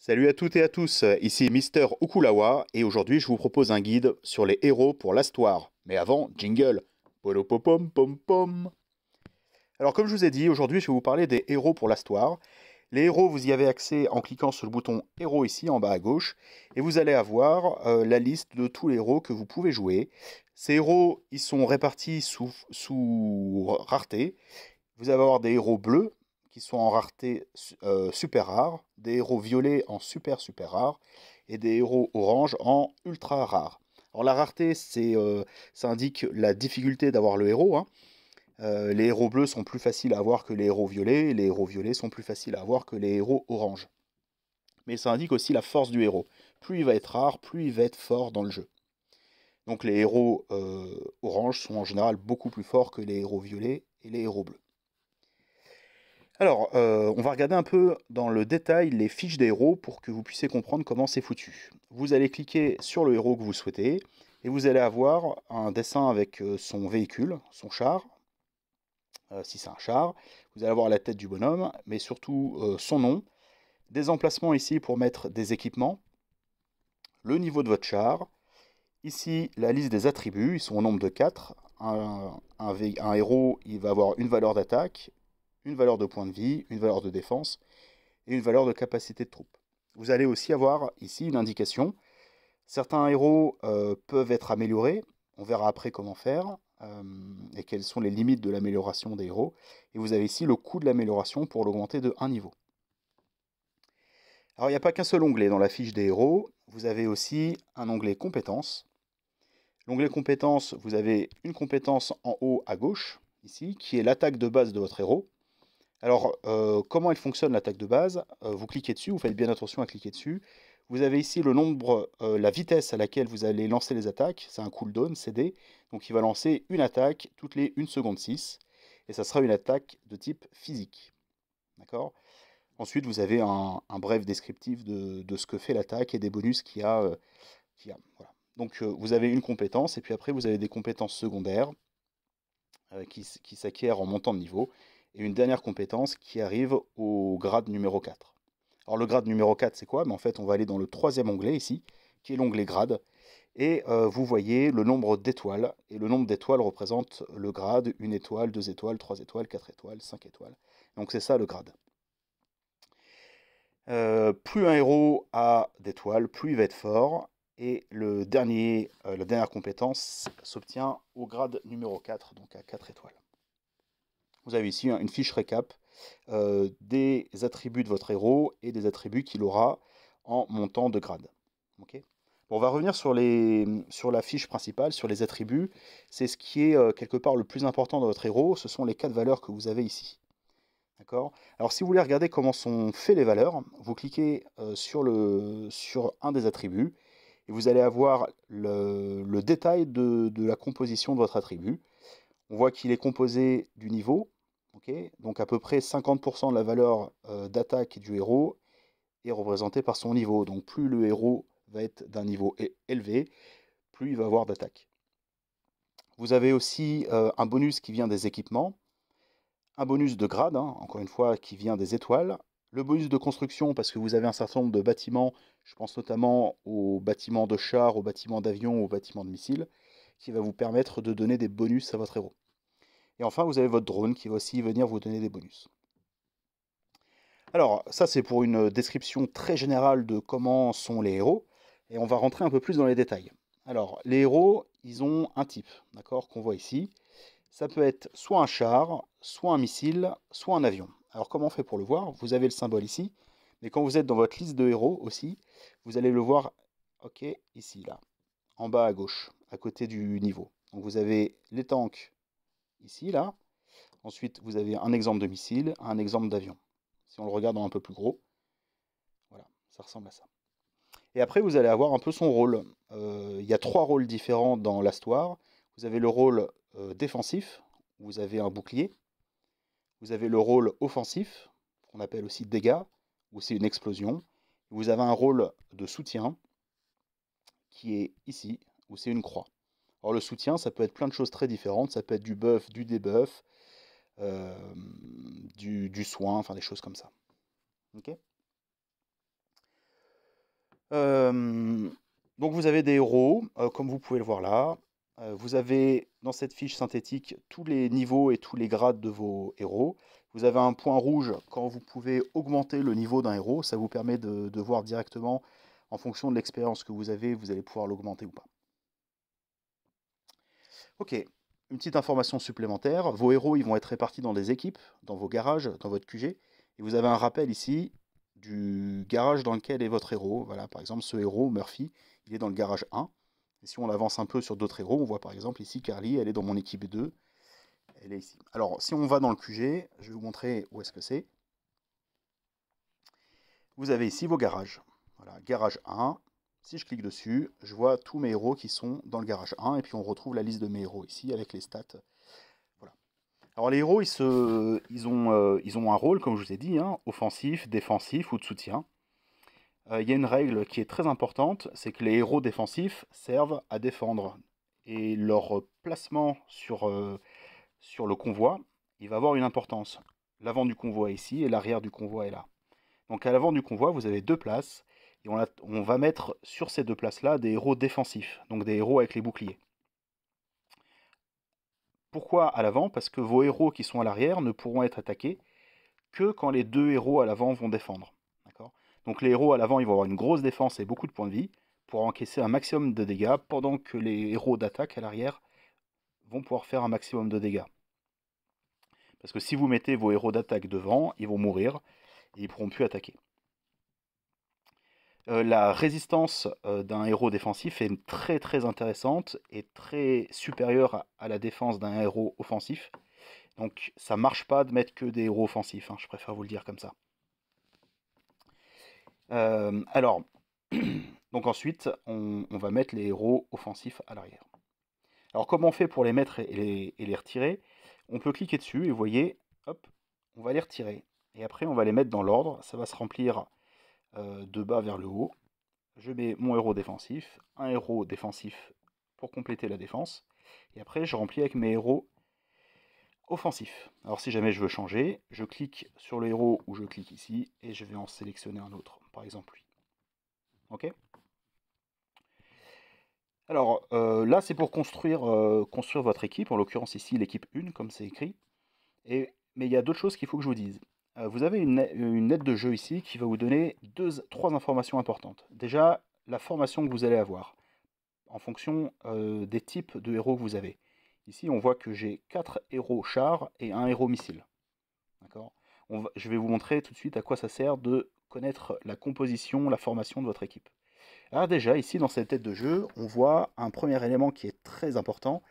Salut à toutes et à tous, ici Mister Okulawa et aujourd'hui je vous propose un guide sur les héros pour l'Astoire. Mais avant, jingle. Polopopom pom pom. Alors comme je vous ai dit, aujourd'hui je vais vous parler des héros pour l'Astoire. Les héros, vous y avez accès en cliquant sur le bouton héros ici en bas à gauche et vous allez avoir la liste de tous les héros que vous pouvez jouer. Ces héros, ils sont répartis sous rareté. Vous allez avoir des héros bleus qui sont en rareté super rare, des héros violets en super super rare et des héros orange en ultra rare. Alors la rareté, ça indique la difficulté d'avoir le héros, hein. Les héros bleus sont plus faciles à avoir que les héros violets, et les héros violets sont plus faciles à avoir que les héros orange. Mais ça indique aussi la force du héros. Plus il va être rare, plus il va être fort dans le jeu. Donc les héros orange sont en général beaucoup plus forts que les héros violets et les héros bleus. Alors, on va regarder un peu dans le détail les fiches des héros pour que vous puissiez comprendre comment c'est foutu. Vous allez cliquer sur le héros que vous souhaitez et vous allez avoir un dessin avec son véhicule, son char, si c'est un char. Vous allez avoir la tête du bonhomme, mais surtout son nom, des emplacements ici pour mettre des équipements, le niveau de votre char, ici la liste des attributs, ils sont au nombre de 4. Un héros, il va avoir une valeur d'attaque, une valeur de point de vie, une valeur de défense et une valeur de capacité de troupe. Vous allez aussi avoir ici une indication. Certains héros peuvent être améliorés. On verra après comment faire et quelles sont les limites de l'amélioration des héros. Et vous avez ici le coût de l'amélioration pour l'augmenter de 1 niveau. Alors il n'y a pas qu'un seul onglet dans la fiche des héros. Vous avez aussi un onglet compétences. L'onglet compétences, vous avez une compétence en haut à gauche, ici, qui est l'attaque de base de votre héros. Alors, comment elle fonctionne l'attaque de base? Vous cliquez dessus, vous faites bien attention à cliquer dessus. Vous avez ici le nombre, la vitesse à laquelle vous allez lancer les attaques. C'est un cooldown, CD. Donc il va lancer une attaque toutes les 1 seconde 6. Et ça sera une attaque de type physique. D'accord? Ensuite, vous avez un bref descriptif de ce que fait l'attaque et des bonus qu'il y a. Voilà. Donc vous avez une compétence et puis après vous avez des compétences secondaires qui s'acquièrent en montant de niveau, et une dernière compétence qui arrive au grade numéro 4. Alors le grade numéro 4 c'est quoi? Mais en fait on va aller dans le troisième onglet ici, qui est l'onglet grade, et vous voyez le nombre d'étoiles, et le nombre d'étoiles représente le grade, 1 étoile, 2 étoiles, 3 étoiles, 4 étoiles, 5 étoiles. Donc c'est ça le grade. Plus un héros a d'étoiles, plus il va être fort, et la dernière compétence s'obtient au grade numéro 4, donc à 4 étoiles. Vous avez ici une fiche récap des attributs de votre héros et des attributs qu'il aura en montant de grade. Okay. Bon, on va revenir sur la fiche principale, sur les attributs. C'est ce qui est quelque part le plus important dans votre héros. Ce sont les 4 valeurs que vous avez ici. D'accord. Alors si vous voulez regarder comment sont faites les valeurs, vous cliquez sur un des attributs et vous allez avoir le détail de la composition de votre attribut. On voit qu'il est composé du niveau, okay, donc à peu près 50% de la valeur d'attaque du héros est représentée par son niveau. Donc plus le héros va être d'un niveau élevé, plus il va avoir d'attaque. Vous avez aussi un bonus qui vient des équipements, un bonus de grade, hein, encore une fois, qui vient des étoiles, le bonus de construction parce que vous avez un certain nombre de bâtiments, je pense notamment aux bâtiments de chars, aux bâtiments d'avions, aux bâtiments de missiles, qui va vous permettre de donner des bonus à votre héros. Et enfin, vous avez votre drone qui va aussi venir vous donner des bonus. Alors, ça c'est pour une description très générale de comment sont les héros, et on va rentrer un peu plus dans les détails. Alors, les héros, ils ont un type, d'accord, qu'on voit ici. Ça peut être soit un char, soit un missile, soit un avion. Alors, comment on fait pour le voir? Vous avez le symbole ici, mais quand vous êtes dans votre liste de héros aussi, vous allez le voir, ok, ici, là, en bas à gauche, à côté du niveau. Donc, vous avez les tanks ici, là. Ensuite, vous avez un exemple de missile, un exemple d'avion. Si on le regarde en un peu plus gros, voilà, ça ressemble à ça. Et après, vous allez avoir un peu son rôle. Il y a 3 rôles différents dans l'histoire. Vous avez le rôle défensif, où vous avez un bouclier. Vous avez le rôle offensif, qu'on appelle aussi dégâts, où c'est une explosion. Vous avez un rôle de soutien, qui est ici, où c'est une croix. Alors le soutien, ça peut être plein de choses très différentes. Ça peut être du buff, du debuff, du soin, enfin des choses comme ça. Okay. Euh, donc vous avez des héros, comme vous pouvez le voir là. Vous avez dans cette fiche synthétique tous les niveaux et tous les grades de vos héros. Vous avez un point rouge quand vous pouvez augmenter le niveau d'un héros. Ça vous permet de voir directement, en fonction de l'expérience que vous avez, vous allez pouvoir l'augmenter ou pas. Ok, une petite information supplémentaire. Vos héros, ils vont être répartis dans des équipes, dans vos garages, dans votre QG. Et vous avez un rappel ici du garage dans lequel est votre héros. Voilà, par exemple, ce héros, Murphy, il est dans le garage 1. Et si on avance un peu sur d'autres héros, on voit par exemple ici Carly, elle est dans mon équipe 2. Elle est ici. Alors, si on va dans le QG, je vais vous montrer où est-ce que c'est. Vous avez ici vos garages. Voilà, garage 1. Si je clique dessus, je vois tous mes héros qui sont dans le garage 1. Et puis on retrouve la liste de mes héros ici avec les stats. Voilà. Alors les héros, ils ont un rôle, comme je vous ai dit, hein, offensif, défensif ou de soutien. Il y a une règle qui est très importante, c'est que les héros défensifs servent à défendre. Et leur placement sur le convoi, il va avoir une importance. L'avant du convoi est ici et l'arrière du convoi est là. Donc à l'avant du convoi, vous avez deux places, et on va mettre sur ces deux places-là des héros défensifs, donc des héros avec les boucliers. Pourquoi à l'avant? Parce que vos héros qui sont à l'arrière ne pourront être attaqués que quand les deux héros à l'avant vont défendre. D'accord? Donc les héros à l'avant, ils vont avoir une grosse défense et beaucoup de points de vie pour encaisser un maximum de dégâts, pendant que les héros d'attaque à l'arrière vont pouvoir faire un maximum de dégâts. Parce que si vous mettez vos héros d'attaque devant, ils vont mourir et ils ne pourront plus attaquer. La résistance d'un héros défensif est très très intéressante et très supérieure à la défense d'un héros offensif. Donc ça marche pas de mettre que des héros offensifs, hein, je préfère vous le dire comme ça. Alors, donc ensuite, on va mettre les héros offensifs à l'arrière. Alors comment on fait pour les mettre et les retirer? On peut cliquer dessus et vous voyez, hop, on va les retirer. Et après on va les mettre dans l'ordre, ça va se remplir de bas vers le haut. Je mets mon héros défensif, un héros défensif pour compléter la défense. Et après je remplis avec mes héros offensifs. Alors si jamais je veux changer, je clique sur le héros ou je clique ici et je vais en sélectionner un autre, par exemple lui. Ok? Alors là, c'est pour construire votre équipe, en l'occurrence ici l'équipe 1, comme c'est écrit. Mais il y a d'autres choses qu'il faut que je vous dise. Vous avez une aide de jeu ici qui va vous donner trois informations importantes. Déjà, la formation que vous allez avoir, en fonction des types de héros que vous avez. Ici, on voit que j'ai 4 héros chars et un héros missile. D'accord? Je vais vous montrer tout de suite à quoi ça sert de connaître la composition, la formation de votre équipe. Alors déjà, ici, dans cette tête de jeu, on voit un premier élément qui est très important,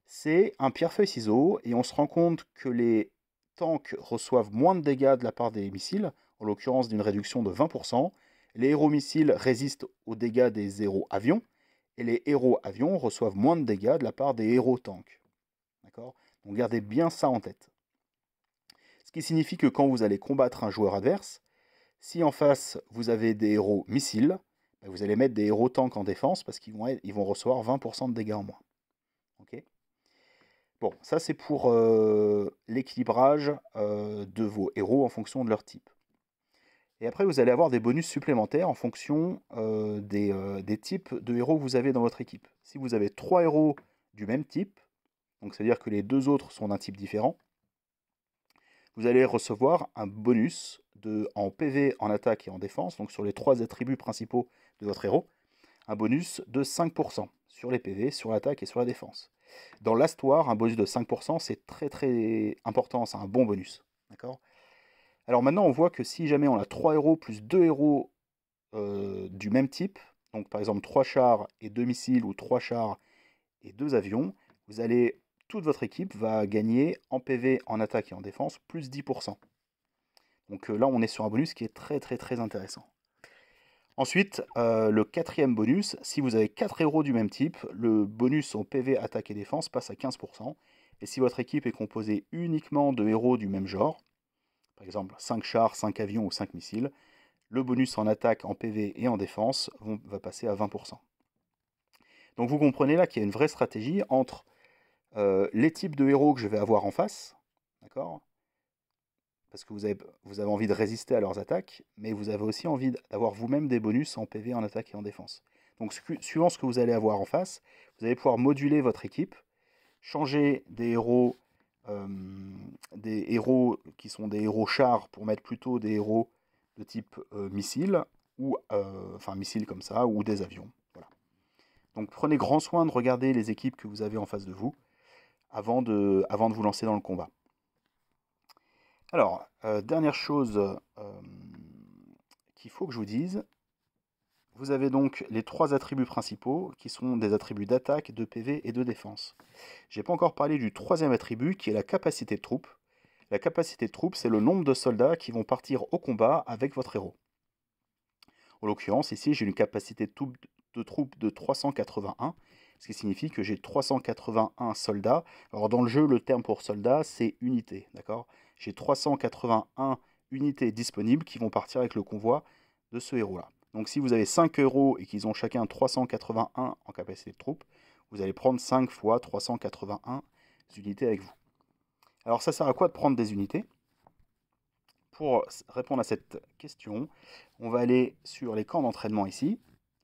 c'est un pierre-feuille-ciseau, et on se rend compte que les tanks reçoivent moins de dégâts de la part des missiles, en l'occurrence d'une réduction de 20%. Les héros missiles résistent aux dégâts des héros avions, et les héros avions reçoivent moins de dégâts de la part des héros tanks. D'accord? Donc gardez bien ça en tête. Ce qui signifie que quand vous allez combattre un joueur adverse, si en face vous avez des héros missiles, vous allez mettre des héros tanks en défense parce ils vont recevoir 20% de dégâts en moins. Ok? Bon, ça c'est pour l'équilibrage de vos héros en fonction de leur type. Et après, vous allez avoir des bonus supplémentaires en fonction des types de héros que vous avez dans votre équipe. Si vous avez 3 héros du même type, donc c'est-à-dire que les deux autres sont d'un type différent, vous allez recevoir un bonus en PV, en attaque et en défense, donc sur les 3 attributs principaux de votre héros, un bonus de 5% sur les PV, sur l'attaque et sur la défense. Dans l'histoire, un bonus de 5%, c'est très très important, c'est un bon bonus. D'accord? Alors maintenant, on voit que si jamais on a 3 héros plus 2 héros du même type, donc par exemple 3 chars et 2 missiles ou 3 chars et 2 avions, toute votre équipe va gagner en PV, en attaque et en défense plus 10%. Donc là, on est sur un bonus qui est très très très intéressant. Ensuite, le quatrième bonus, si vous avez 4 héros du même type, le bonus en PV, attaque et défense passe à 15%. Et si votre équipe est composée uniquement de héros du même genre, par exemple 5 chars, 5 avions ou 5 missiles, le bonus en attaque, en PV et en défense va passer à 20%. Donc vous comprenez là qu'il y a une vraie stratégie entre les types de héros que je vais avoir en face, d'accord, parce que vous avez envie de résister à leurs attaques, mais vous avez aussi envie d'avoir vous-même des bonus en PV, en attaque et en défense. Donc suivant ce que vous allez avoir en face, vous allez pouvoir moduler votre équipe, changer euh, des héros qui sont des héros chars pour mettre plutôt des héros de type missile, ou enfin missiles comme ça, ou des avions. Voilà. Donc prenez grand soin de regarder les équipes que vous avez en face de vous avant de vous lancer dans le combat. Alors, dernière chose qu'il faut que je vous dise, vous avez donc les 3 attributs principaux qui sont des attributs d'attaque, de PV et de défense. J'ai pas encore parlé du 3e attribut qui est la capacité de troupe. La capacité de troupe, c'est le nombre de soldats qui vont partir au combat avec votre héros. En l'occurrence, ici, j'ai une capacité de troupe de 381, ce qui signifie que j'ai 381 soldats. Alors dans le jeu, le terme pour soldat, c'est unité, d'accord? J'ai 381 unités disponibles qui vont partir avec le convoi de ce héros-là. Donc si vous avez 5 héros et qu'ils ont chacun 381 en capacité de troupe, vous allez prendre 5 fois 381 unités avec vous. Alors ça sert à quoi de prendre des unités? Pour répondre à cette question, on va aller sur les camps d'entraînement ici,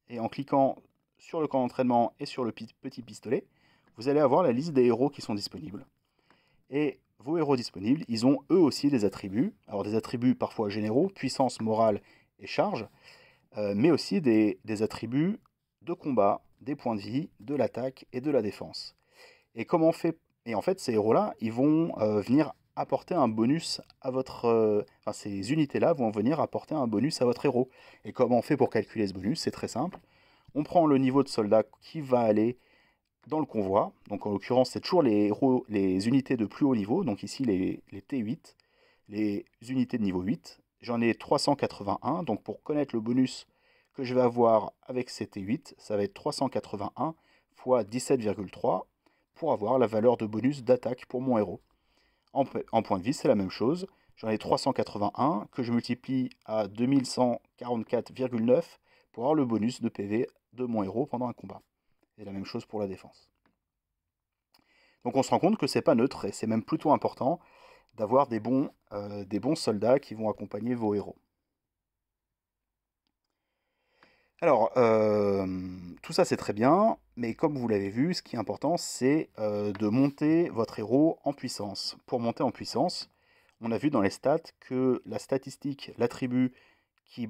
et en cliquant sur le camp d'entraînement et sur le petit pistolet, vous allez avoir la liste des héros qui sont disponibles. Et vos héros disponibles, ils ont eux aussi des attributs, alors des attributs parfois généraux, puissance, morale et charge, mais aussi des attributs de combat, des points de vie, de l'attaque et de la défense. Et comment on fait? Et en fait, ces héros-là, ils vont venir apporter un bonus à votre... enfin, ces unités-là vont venir apporter un bonus à votre héros. Et comment on fait pour calculer ce bonus? C'est très simple. On prend le niveau de soldat qui va aller dans le convoi. Donc en l'occurrence, c'est toujours les héros, les unités de plus haut niveau. Donc ici, les T8, les unités de niveau 8. J'en ai 381. Donc pour connaître le bonus que je vais avoir avec ces T8, ça va être 381 fois 17,3 pour avoir la valeur de bonus d'attaque pour mon héros. En point de vie, c'est la même chose. J'en ai 381 que je multiplie à 2144,9 pour avoir le bonus de PV de mon héros pendant un combat. Et la même chose pour la défense. Donc on se rend compte que c'est pas neutre et c'est même plutôt important d'avoir des bons soldats qui vont accompagner vos héros. Alors, tout ça c'est très bien, mais comme vous l'avez vu, ce qui est important, c'est de monter votre héros en puissance. Pour monter en puissance, on a vu dans les stats que la statistique, l'attribut qui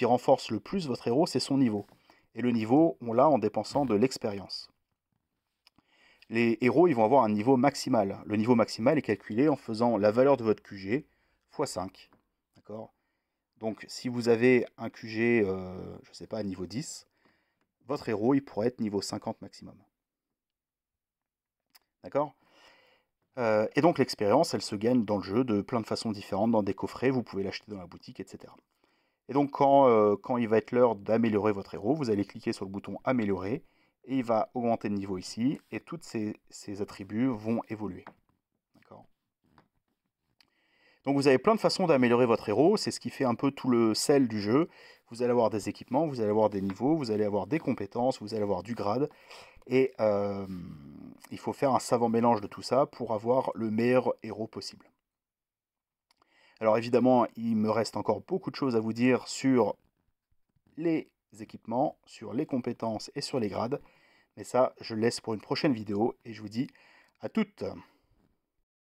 renforce le plus votre héros, c'est son niveau. Et le niveau, on l'a en dépensant de l'expérience. Les héros, ils vont avoir un niveau maximal. Le niveau maximal est calculé en faisant la valeur de votre QG x 5. D'accord? Donc, si vous avez un QG, je ne sais pas, niveau 10, votre héros, il pourrait être niveau 50 maximum. D'accord? Et donc, l'expérience, elle se gagne dans le jeu de plein de façons différentes, dans des coffrets, vous pouvez l'acheter dans la boutique, etc. Et donc, quand il va être l'heure d'améliorer votre héros, vous allez cliquer sur le bouton Améliorer, et il va augmenter de niveau ici, et tous ces attributs vont évoluer. D'accord? Donc vous avez plein de façons d'améliorer votre héros, c'est ce qui fait un peu tout le sel du jeu. Vous allez avoir des équipements, vous allez avoir des niveaux, vous allez avoir des compétences, vous allez avoir du grade. Et il faut faire un savant mélange de tout ça pour avoir le meilleur héros possible. Alors évidemment, il me reste encore beaucoup de choses à vous dire sur les équipements, sur les compétences et sur les grades. Mais ça, je le laisse pour une prochaine vidéo et je vous dis à toutes.